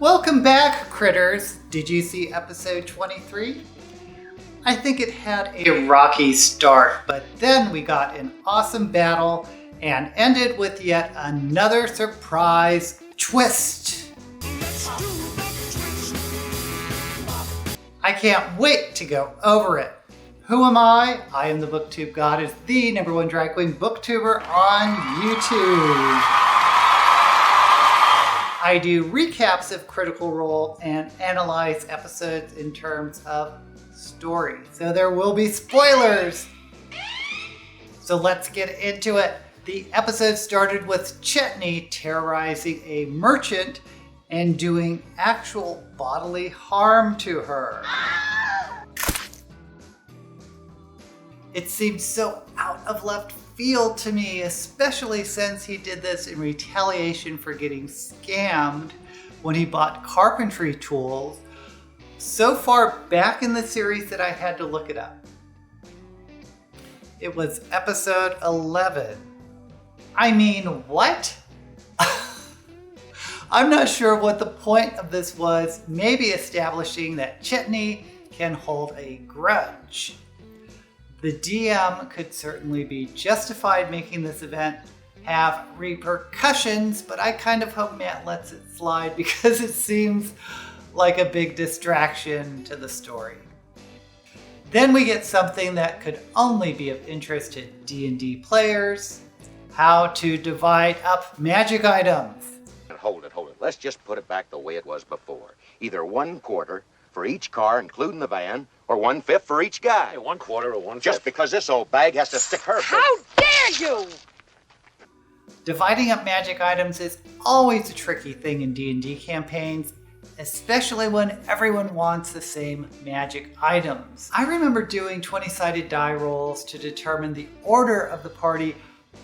Welcome back, critters. Did you see episode 23? I think it had a rocky start, but then we got an awesome battle and ended with yet another surprise twist. I can't wait to go over it. Who am I? I am the BookTube Goddess, the #1 drag queen booktuber on YouTube. I do recaps of Critical Role and analyze episodes in terms of story. So there will be spoilers. So let's get into it. The episode started with Chetney terrorizing a merchant and doing actual bodily harm to her. It seems so out of left field to me, especially since he did this in retaliation for getting scammed when he bought carpentry tools so far back in the series that I had to look it up. It was episode 11. I mean, what? I'm not sure what the point of this was, maybe establishing that Chetney can hold a grudge. The DM could certainly be justified making this event have repercussions, but I kind of hope Matt lets it slide because it seems like a big distraction to the story. Then we get something that could only be of interest to D&D players: how to divide up magic items. Hold it. Let's just put it back the way it was before. Either 1/4 for each car, including the van, or 1/5 for each guy. Hey, 1/4 or 1/5. Just because this old bag has to stick her. How dare you! Dividing up magic items is always a tricky thing in D&D campaigns, especially when everyone wants the same magic items. I remember doing 20-sided die rolls to determine the order of the party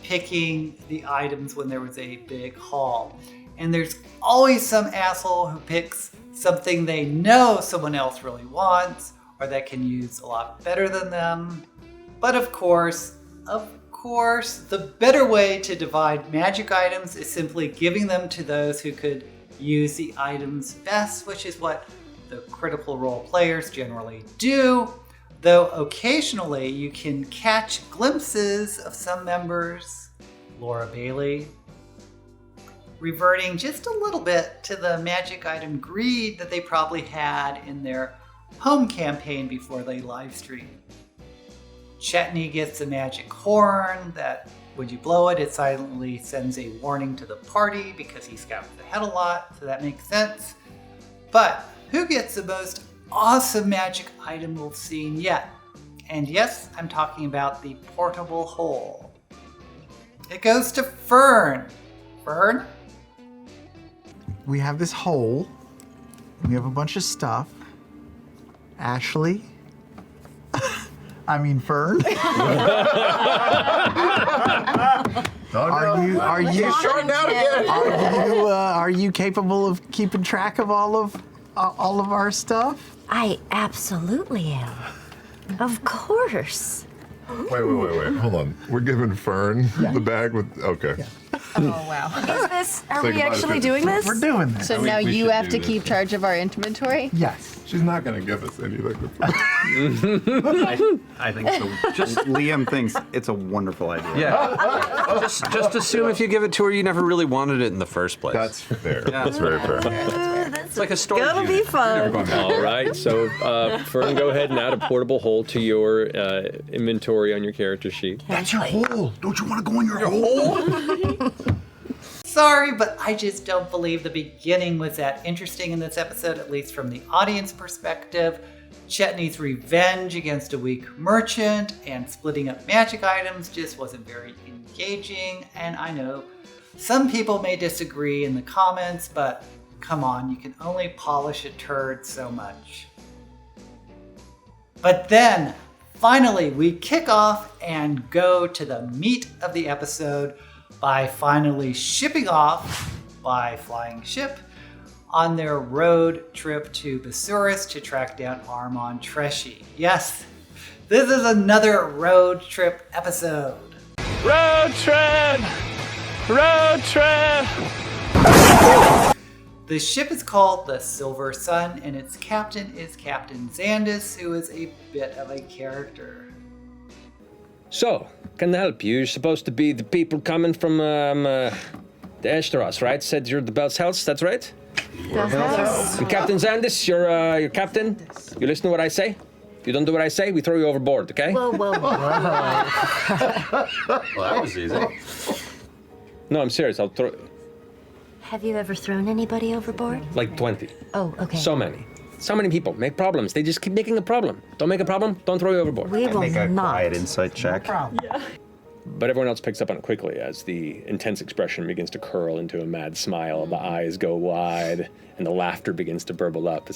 picking the items when there was a big haul. And there's always some asshole who picks something they know someone else really wants or that can use a lot better than them. But of course, the better way to divide magic items is simply giving them to those who could use the items best, which is what the Critical Role players generally do, though occasionally you can catch glimpses of some members, Laura Bailey, reverting just a little bit to the magic item greed that they probably had in their home campaign before they live streamed. Chetney gets a magic horn that when you blow it, it silently sends a warning to the party because he scouts ahead a lot, so that makes sense. But who gets the most awesome magic item we've seen yet? And yes, I'm talking about the portable hole. It goes to Fern. Fern? We have this hole. We have a bunch of stuff. Ashley. Fern. Are you capable of keeping track of all of our stuff? I absolutely am. Of course. Wait. Hold on. We're giving Fern the bag with. Okay. Yeah. Oh, wow. Is this, are Think we about it, actually this. doing this? We're doing this. So we- now we you should have do to this. keep charge of our inventory? Yes. She's not going to give us anything. I think so. Just Liam thinks it's a wonderful idea. Yeah. just assume if you give it to her, you never really wanted it in the first place. That's fair. That's very fair. it's like a storage It'll be unit. fun. All right, so Fern, go ahead and add a portable hole to your inventory on your character sheet. That's your hole. Don't you want to go in your hole? Sorry, but I just don't believe the beginning was that interesting in this episode, at least from the audience perspective. Chetney's revenge against a weak merchant and splitting up magic items just wasn't very engaging, and I know some people may disagree in the comments, but come on, you can only polish a turd so much. But then, finally, we kick off and go to the meat of the episode by finally shipping off by flying ship on their road trip to Basuris to track down Armand Treshy. Yes, this is another road trip episode. Road trip! Road trip! The ship is called the Silver Sun, and its captain is Captain Xandis, who is a bit of a character. So, can I help you? You're supposed to be the people coming from the Esteros, right? Said you're the Bell's House, that's right? And Captain Xandis, your captain. You listen to what I say? If you don't do what I say, we throw you overboard, okay? Whoa, whoa, whoa. Well, that was easy. No, I'm serious. I'll throw Have you ever thrown anybody overboard? like 20. Oh, okay. So many. So many people make problems. They just keep making a problem. Don't make a problem, don't throw you overboard. We will Make a not. quiet insight check. But everyone else picks up on it quickly as the intense expression begins to curl into a mad smile. The eyes go wide, and the laughter begins to burble up.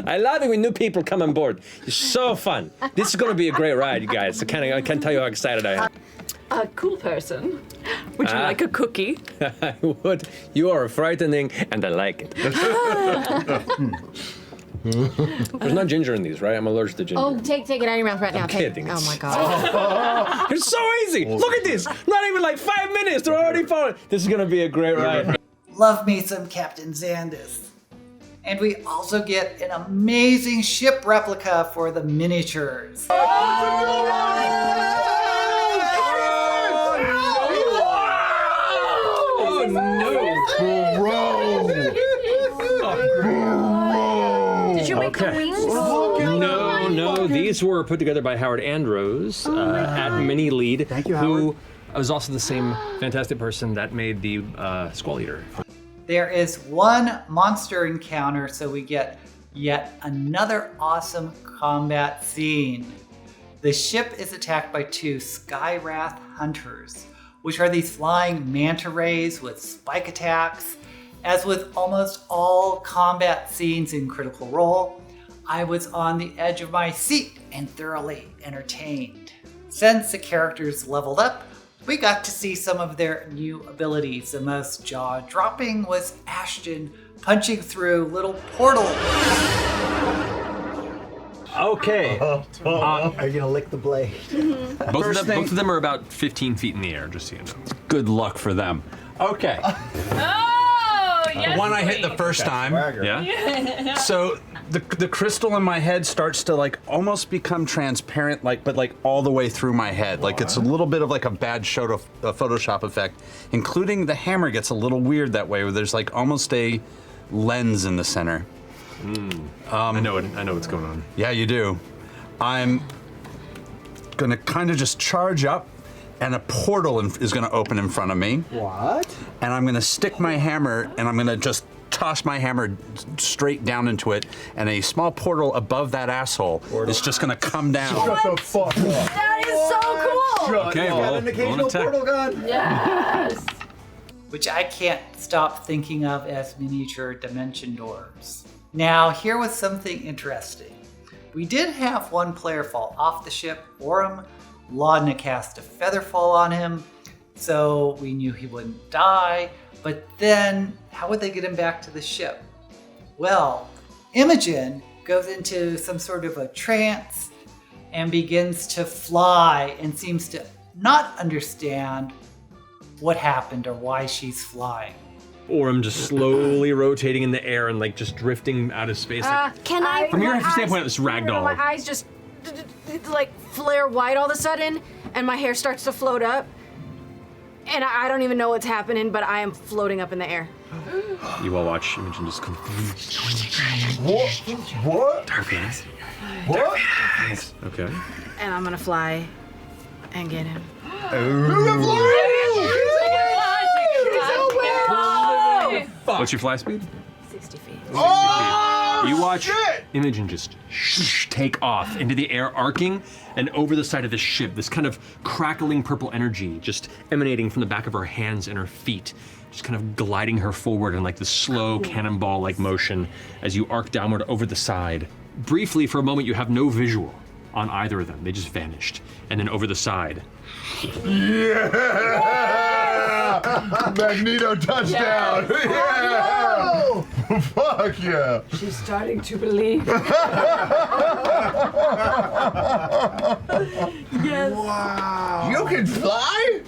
I love it when new people come on board. It's so fun. This is going to be a great ride, you guys. I can't tell you how excited I am. A cool person. Would you like a cookie? I would. You are frightening, and I like it. There's no ginger in these, right? I'm allergic to ginger. Oh, take it out of your mouth right now. I'm kidding. Oh my god. It's so easy. Look at this. Not even like 5 minutes. They're already falling. This is going to be a great ride. Love me some Captain Xandis. And we also get an amazing ship replica for the miniatures. Oh, no. Did you make the wings? No. These were put together by Howard Andrews at Mini Lead, Thank you, who was also the same fantastic person that made the Squall Eater. There is one monster encounter, so we get yet another awesome combat scene. The ship is attacked by 2 Skywrath hunters, which are these flying manta rays with spike attacks. As with almost all combat scenes in Critical Role, I was on the edge of my seat and thoroughly entertained. Since the characters leveled up, we got to see some of their new abilities. The most jaw-dropping was Ashton punching through little portals. Okay. Are you gonna lick the blade? Both of them are about 15 feet in the air, just so you know. Good luck for them. Okay. Oh, yes. One I hit the first time. Yeah? So the crystal in my head starts to like almost become transparent, but all the way through my head. Like it's a little bit of like a bad Photoshop effect, including the hammer gets a little weird that way, where there's like almost a lens in the center. I know what's going on. Yeah, you do. I'm gonna kind of just charge up, and a portal is gonna open in front of me. What? And I'm gonna stick my hammer, and I'm gonna just toss my hammer straight down into it, and a small portal above that asshole is just gonna come down. Shut the fuck up. That is so cool. Okay, Got an occasional portal gun. Yes. Which I can't stop thinking of as miniature dimension doors. Now, here was something interesting. We did have one player fall off the ship, Orem. Laudna cast a feather fall on him, so we knew he wouldn't die. But then, how would they get him back to the ship? Well, Imogen goes into some sort of a trance and begins to fly and seems to not understand what happened or why she's flying. Orem just slowly rotating in the air and like just drifting out of space. Can I? From your my standpoint, eyes- it's ragdoll. My eyes just like flare white all of a sudden, and my hair starts to float up. And I don't even know what's happening, but I am floating up in the air. You all watch Imogen just come. What? Dark eyes. What? Okay. And I'm gonna fly and get him. What's your fly speed? 60 feet. You watch Imogen just take off into the air, arcing, and over the side of the ship, this kind of crackling purple energy just emanating from the back of her hands and her feet, just kind of gliding her forward in like the slow cannonball-like motion as you arc downward over the side. Briefly, for a moment, you have no visual on either of them. They just vanished. And then over the side. Yeah! Magneto touchdown! Yeah! Fuck yeah! She's starting to believe. Yes. Wow! You can fly?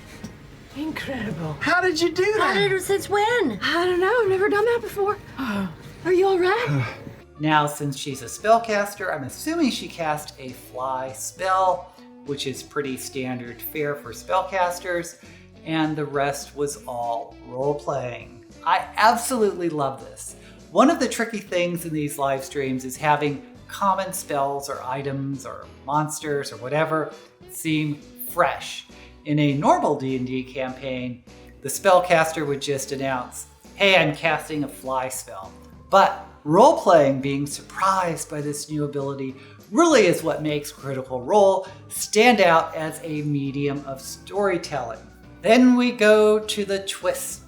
Incredible. How did you do that? Since when? I don't know. I've never done that before. Are you all right? Now, since she's a spellcaster, I'm assuming she cast a fly spell, which is pretty standard fare for spellcasters, and the rest was all role-playing. I absolutely love this. One of the tricky things in these live streams is having common spells or items or monsters or whatever seem fresh. In a normal D&D campaign, the spellcaster would just announce, hey, I'm casting a fly spell. But role-playing, being surprised by this new ability, really is what makes Critical Role stand out as a medium of storytelling. Then we go to the twist.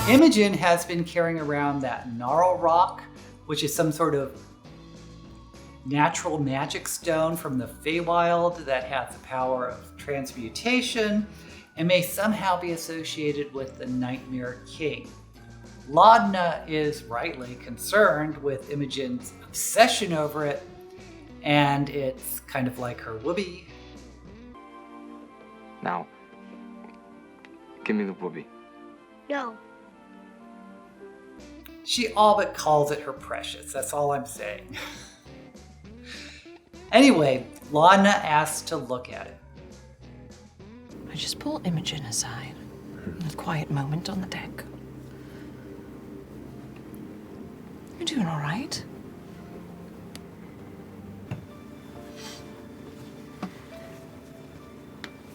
Imogen has been carrying around that gnarl rock, which is some sort of natural magic stone from the Feywild that has the power of transmutation and may somehow be associated with the Nightmare King. Laudna is rightly concerned with Imogen's obsession over it, and it's kind of like her whoopee. Now, give me the whoopee. No. She all but calls it her precious, that's all I'm saying. Anyway, Laudna asks to look at it. I just pull Imogen aside. A quiet moment on the deck. You're doing all right.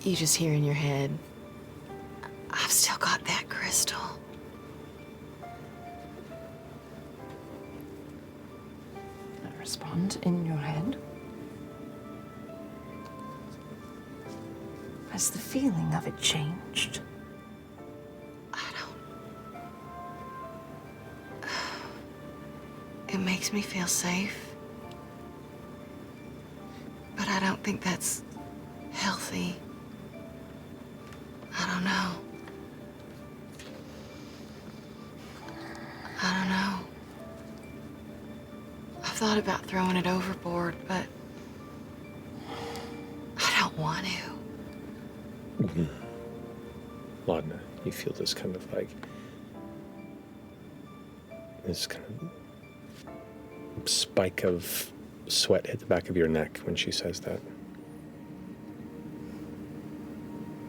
You just hear in your head, I've still got that crystal. I respond in your head. Has the feeling of it changed? It makes me feel safe. But I don't think that's healthy. I don't know. I don't know. I've thought about throwing it overboard, but I don't want to. Laudna, you feel this kind of like, this kind of spike of sweat hit the back of your neck when she says that.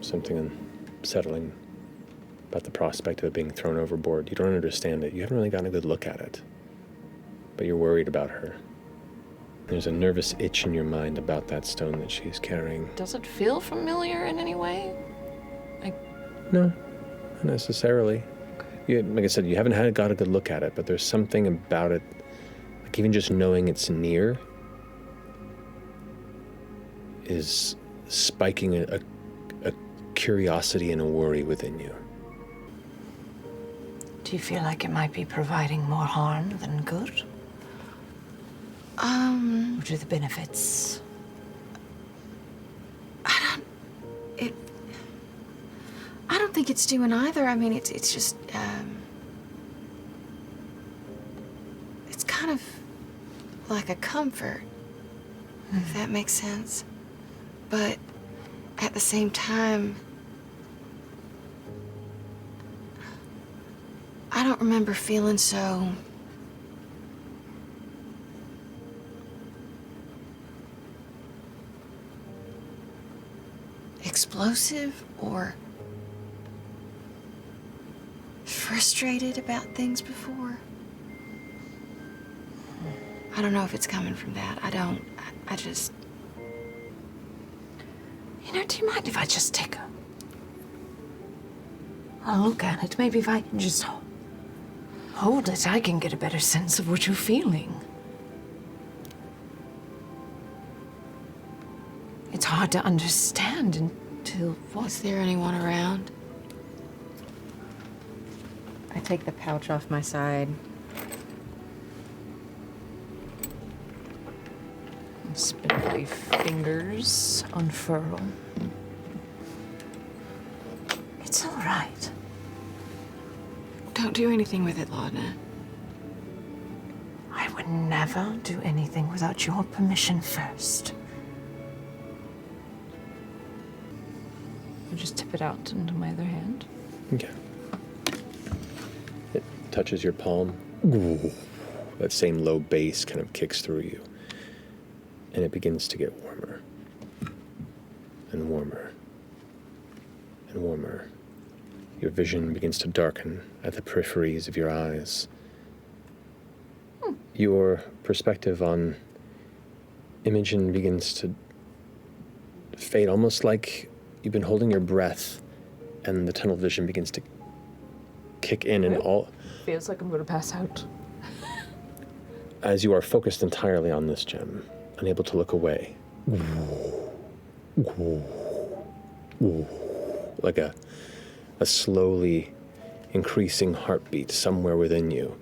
Something unsettling about the prospect of it being thrown overboard. You don't understand it. You haven't really gotten a good look at it. But you're worried about her. There's a nervous itch in your mind about that stone that she's carrying. Does it feel familiar in any way? No, not necessarily. Like I said, you haven't got a good look at it, but there's something about it, like even just knowing it's near is spiking a curiosity and a worry within you. Do you feel like it might be providing more harm than good? What are the benefits? I don't think it's doing either. I mean, it's just, it's kind of like a comfort, if that makes sense. But at the same time, I don't remember feeling so explosive or frustrated about things before. I don't know if it's coming from that. I just... You know, do you mind if I just take a look at it? Maybe if I can just hold it, I can get a better sense of what you're feeling. It's hard to understand until what? Is there anyone around? I take the pouch off my side. Spindly fingers unfurl. It's all right. Don't do anything with it, Laudna. I will would never do anything without your permission first. I'll just tip it out into my other hand. Okay. It touches your palm. Ooh. That same low bass kind of kicks through you. And it begins to get warmer. And warmer. And warmer. Your vision begins to darken at the peripheries of your eyes. Your perspective on Imogen begins to fade, almost like you've been holding your breath and the tunnel vision begins to kick in and all. Feels like I'm going to pass out. As you are focused entirely on this gem, unable to look away. Like a slowly increasing heartbeat somewhere within you.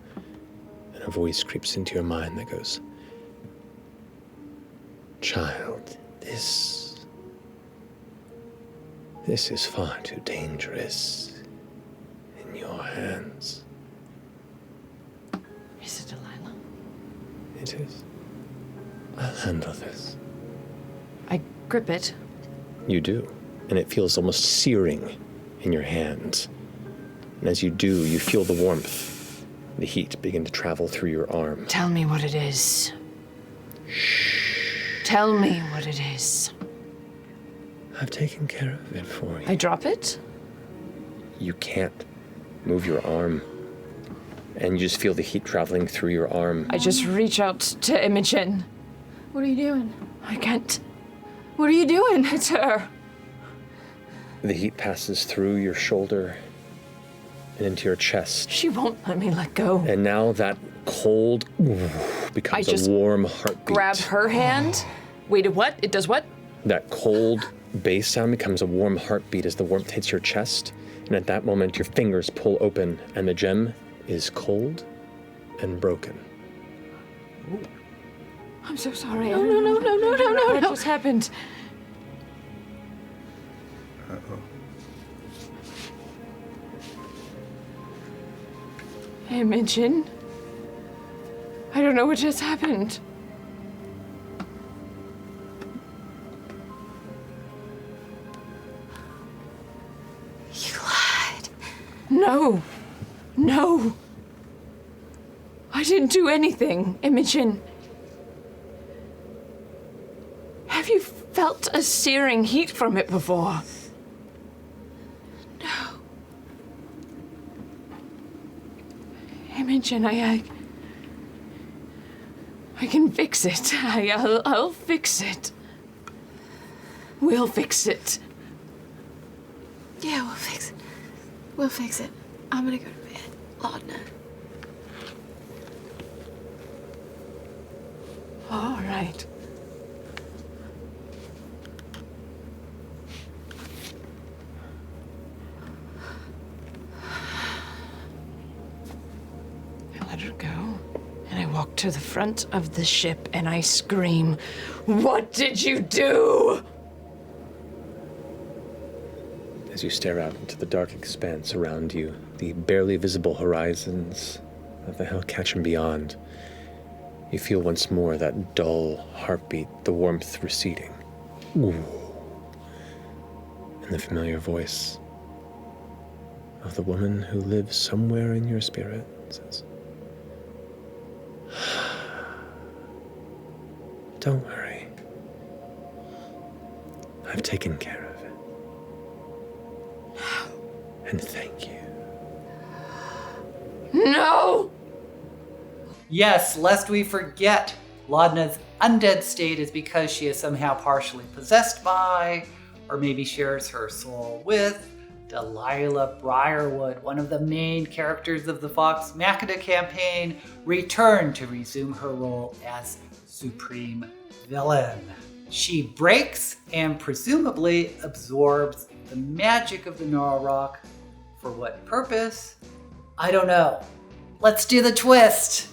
And a voice creeps into your mind that goes, "Child, this is far too dangerous in your hands." Is it Delilah? It is. I'll handle this. I grip it. You do, and it feels almost searing in your hands. And as you do, you feel the warmth, the heat begin to travel through your arm. Tell me what it is. Tell me what it is. I've taken care of it for you. I drop it? You can't move your arm, and you just feel the heat traveling through your arm. I just reach out to Imogen. What are you doing? I can't. What are you doing? It's her. The heat passes through your shoulder and into your chest. She won't let me let go. And now that cold becomes a warm heartbeat. Grab her hand. Wait, what? It does what? That cold bass sound becomes a warm heartbeat as the warmth hits your chest. And at that moment, your fingers pull open and the gem is cold and broken. Ooh. I'm so sorry. No. What just happened? Uh-oh. Imogen? I don't know what just happened. You lied. No. No. I didn't do anything, Imogen. Have you felt a searing heat from it before? No. Imogen, I can fix it. I'll fix it. We'll fix it. Yeah, we'll fix it. We'll fix it. I'm gonna go to bed, Laudna. All right. I let her go, and I walk to the front of the ship, and I scream, "What did you do?" As you stare out into the dark expanse around you, the barely visible horizons of the Hellcatch and beyond, you feel once more that dull heartbeat, the warmth receding. Ooh. And the familiar voice of the woman who lives somewhere in your spirit says, "Don't worry. I've taken care of it. And thank you." No! Yes, lest we forget, Laudna's undead state is because she is somehow partially possessed by, or maybe shares her soul with, Delilah Briarwood, one of the main characters of the Vox Machina campaign, returned to resume her role as Supreme Villain. She breaks and presumably absorbs the magic of the Gnarl. For what purpose? I don't know. Let's do the twist.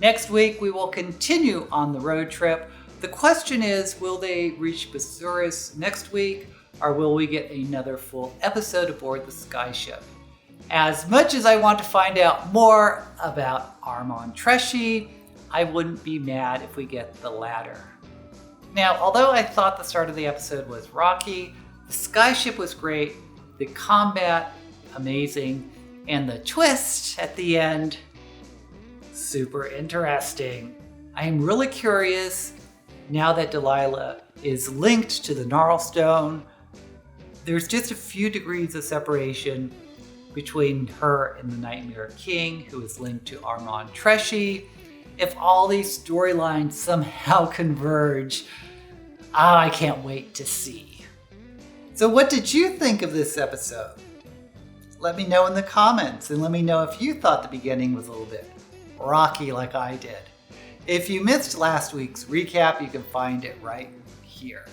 Next week, we will continue on the road trip. The question is, will they reach Basuris next week? or will we get another full episode aboard the skyship? As much as I want to find out more about Armand Tresci, I wouldn't be mad if we get the latter. Now, although I thought the start of the episode was rocky, the skyship was great, the combat amazing, and the twist at the end, super interesting. I am really curious, now that Delilah is linked to the Gnarlstone, there's just a few degrees of separation between her and the Nightmare King, who is linked to Armand Tresci. If all these storylines somehow converge, I can't wait to see. So what did you think of this episode? Let me know in the comments, and let me know if you thought the beginning was a little bit rocky like I did. If you missed last week's recap, you can find it right here.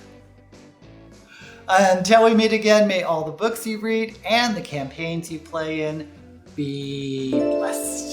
Until we meet again, may all the books you read and the campaigns you play in be blessed.